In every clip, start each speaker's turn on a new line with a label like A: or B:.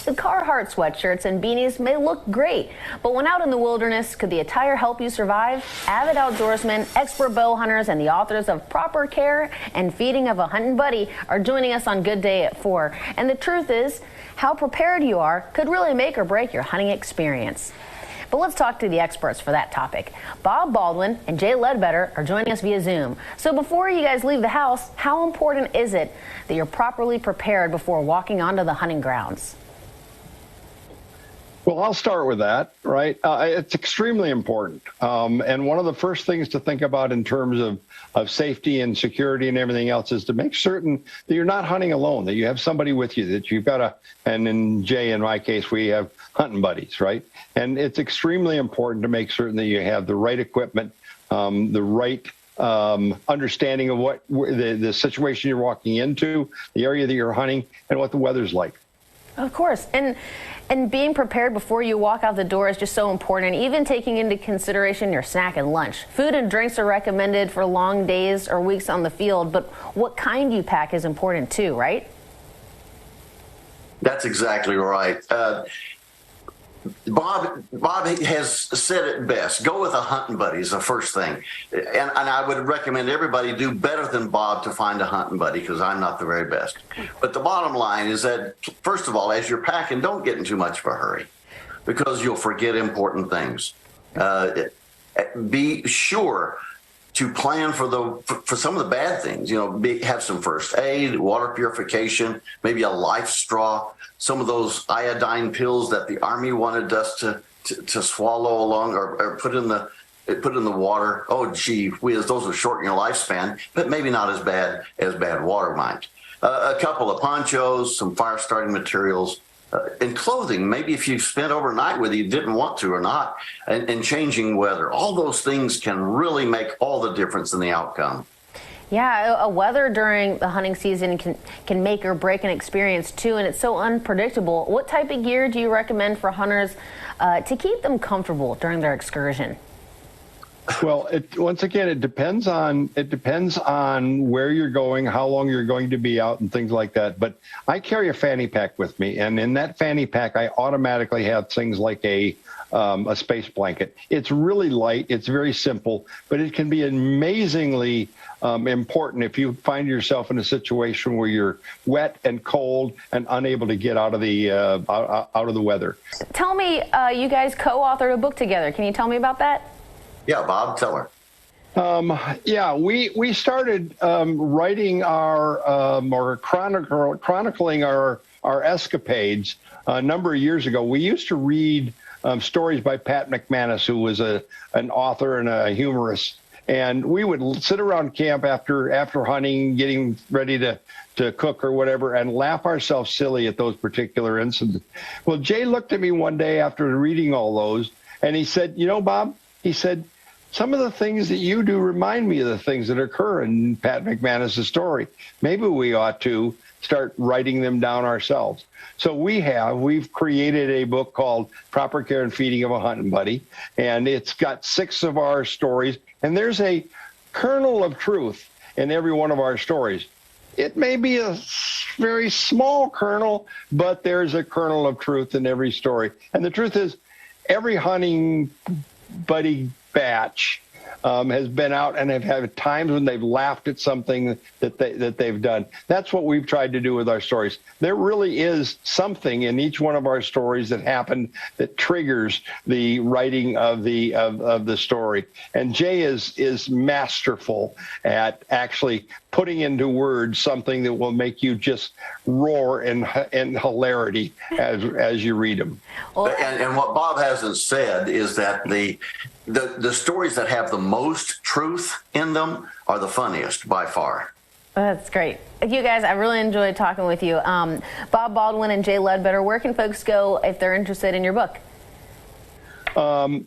A: The Carhartt sweatshirts and beanies may look great, but when out in the wilderness, could the attire help you survive? Avid outdoorsmen, expert bow hunters, and the authors of Proper Care and Feeding of a Hunting Buddy are joining us on Good Day at 4. And the truth is, how prepared you are could really make or break your hunting experience. But let's talk to the experts for that topic. Bob Baldwin and Jay Ledbetter are joining us via Zoom. So before you guys leave the house, how important is it that you're properly prepared before walking onto the hunting grounds?
B: Well, I'll start with that, right? It's extremely important. And one of the first things to think about in terms of safety and security and everything else is to make certain that you're not hunting alone, that you have somebody with you, that you've got and in Jay, in my case, we have hunting buddies, right? And it's extremely important to make certain that you have the right equipment, the right understanding of what the situation you're walking into, the area that you're hunting, and what the weather's like.
A: Of course. And being prepared before you walk out the door is just so important, even taking into consideration your snack and lunch. Food and drinks are recommended for long days or weeks on the field, but what kind you pack is important too, right?
C: That's exactly right. Bob has said it best. Go with a hunting buddy is the first thing. And I would recommend everybody do better than Bob to find a hunting buddy, because I'm not the very best. But the bottom line is that, first of all, as you're packing, don't get in too much of a hurry, because you'll forget important things. Be sure to plan for some of the bad things. You know, have some first aid, water purification, maybe a life straw, some of those iodine pills that the Army wanted us to swallow along or put in the water. Oh, gee whiz, those will shorten your lifespan, but maybe not as bad as bad water might. A couple of ponchos, some fire starting materials, and clothing, maybe if you've spent overnight whether you didn't want to or not, and changing weather. All those things can really make all the difference in the outcome.
A: Yeah, weather during the hunting season can make or break an experience too, and it's so unpredictable. What type of gear do you recommend for hunters to keep them comfortable during their excursion?
B: Well, once again, it depends on where you're going, how long you're going to be out, and things like that. But I carry a fanny pack with me, and in that fanny pack, I automatically have things like a space blanket. It's really light, it's very simple, but it can be amazingly important if you find yourself in a situation where you're wet and cold and unable to get out of the weather.
A: Tell me, you guys co-authored a book together. Can you tell me about that?
C: Yeah, Bob, tell her.
B: Yeah, we started writing or chronicling our escapades a number of years ago. We used to read stories by Pat McManus, who was an author and a humorist, and we would sit around camp after hunting, getting ready to cook or whatever, and laugh ourselves silly at those particular incidents. Well, Jay looked at me one day after reading all those, and he said, "You know, Bob," he said, "some of the things that you do remind me of the things that occur in Pat McManus' story. Maybe we ought to start writing them down ourselves." So we've created a book called Proper Care and Feeding of a Hunting Buddy, and it's got 6 of our stories, and there's a kernel of truth in every one of our stories. It may be a very small kernel, but there's a kernel of truth in every story. And the truth is, every hunting buddy batch has been out and have had times when they've laughed at something that they've done. That's what we've tried to do with our stories. There really is something in each one of our stories that happened that triggers the writing of the story. And Jay is masterful at actually putting into words something that will make you just roar in hilarity as you read them.
C: And what Bob hasn't said is that the stories that have the most truth in them are the funniest by far.
A: That's great. You guys, I really enjoyed talking with you. Bob Baldwin and Jay Ledbetter, where can folks go if they're interested in your book?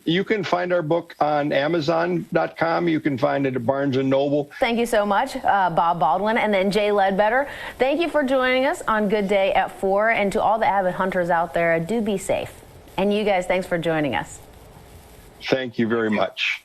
B: You can find our book on Amazon.com. You can find it at Barnes & Noble.
A: Thank you so much, Bob Baldwin. And then Jay Ledbetter, thank you for joining us on Good Day at 4. And to all the avid hunters out there, do be safe. And you guys, thanks for joining us.
B: Thank you very much.